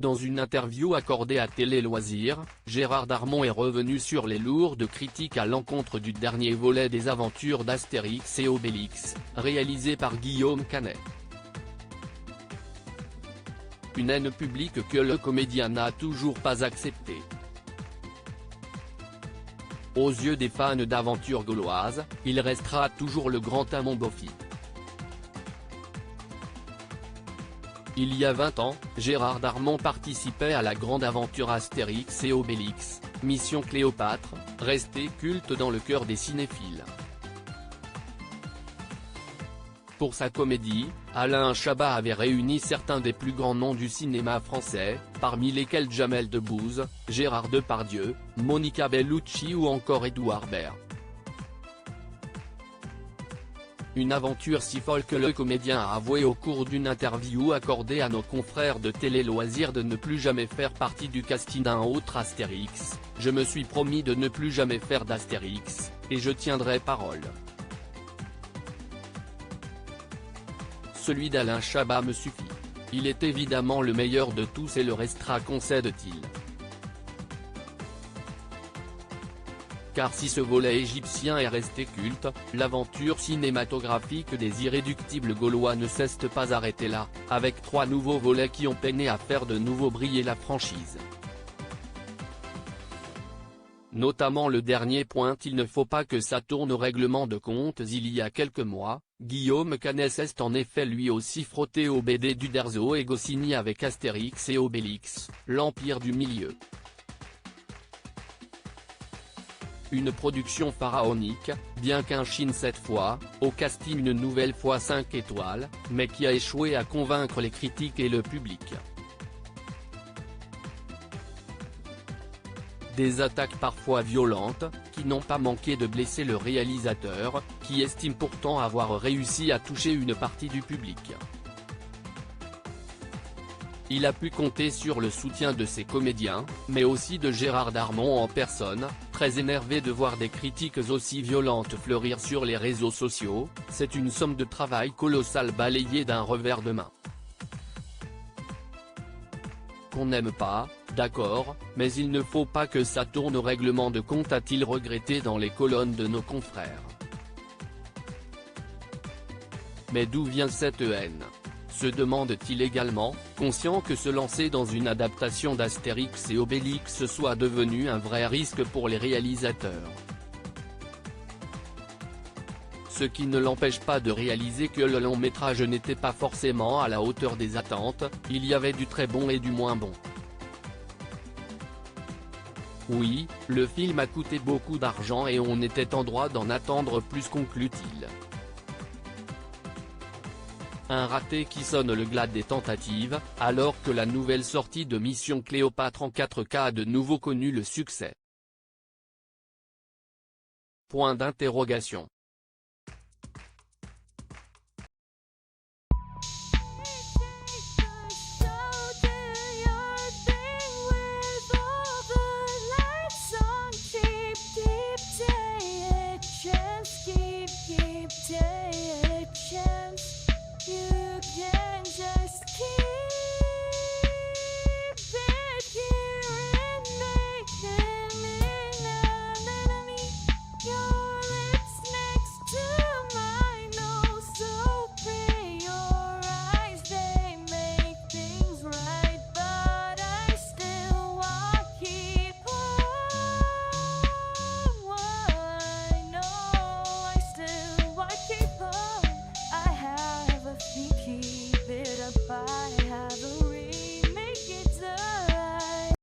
Dans une interview accordée à Télé Loisirs, Gérard Darmon est revenu sur les lourdes critiques à l'encontre du dernier volet des aventures d'Astérix et Obélix, réalisé par Guillaume Canet. Une haine publique que le comédien n'a toujours pas acceptée. Aux yeux des fans d'aventures gauloises, il restera toujours le grand Amon Bofi. Il y a 20 ans, Gérard Darmon participait à la grande aventure Astérix et Obélix, Mission Cléopâtre, restée culte dans le cœur des cinéphiles. Pour sa comédie, Alain Chabat avait réuni certains des plus grands noms du cinéma français, parmi lesquels Jamel Debbouze, Gérard Depardieu, Monica Bellucci ou encore Édouard Baird. Une aventure si folle que le comédien a avoué au cours d'une interview accordée à nos confrères de Télé Loisirs de ne plus jamais faire partie du casting d'un autre Astérix. Je me suis promis de ne plus jamais faire d'Astérix, et je tiendrai parole. Celui d'Alain Chabat me suffit. Il est évidemment le meilleur de tous et le restera, concède-t-il. Car si ce volet égyptien est resté culte, l'aventure cinématographique des irréductibles Gaulois ne s'est pas arrêtée là, avec 3 nouveaux volets qui ont peiné à faire de nouveau briller la franchise. Notamment le dernier point. Il ne faut pas que ça tourne au règlement de compte. Il y a quelques mois, Guillaume Canet s'est en effet lui aussi frotté au BD d'Uderzo et Goscinny avec Astérix et Obélix, l'Empire du Milieu. Une production pharaonique, bien qu'un Chine cette fois, au casting une nouvelle fois 5 étoiles, mais qui a échoué à convaincre les critiques et le public. Des attaques parfois violentes, qui n'ont pas manqué de blesser le réalisateur, qui estime pourtant avoir réussi à toucher une partie du public. Il a pu compter sur le soutien de ses comédiens, mais aussi de Gérard Darmon en personne, très énervé de voir des critiques aussi violentes fleurir sur les réseaux sociaux. C'est une somme de travail colossale balayée d'un revers de main. Qu'on n'aime pas, d'accord, mais il ne faut pas que ça tourne au règlement de compte, a-t-il regretté dans les colonnes de nos confrères. Mais d'où vient cette haine ? Se demande-t-il également, conscient que se lancer dans une adaptation d'Astérix et Obélix soit devenu un vrai risque pour les réalisateurs. Ce qui ne l'empêche pas de réaliser que le long métrage n'était pas forcément à la hauteur des attentes. Il y avait du très bon et du moins bon. Oui, le film a coûté beaucoup d'argent et on était en droit d'en attendre plus, conclut-il. Un raté qui sonne le glas des tentatives, alors que la nouvelle sortie de Mission Cléopâtre en 4K a de nouveau connu le succès. Point d'interrogation.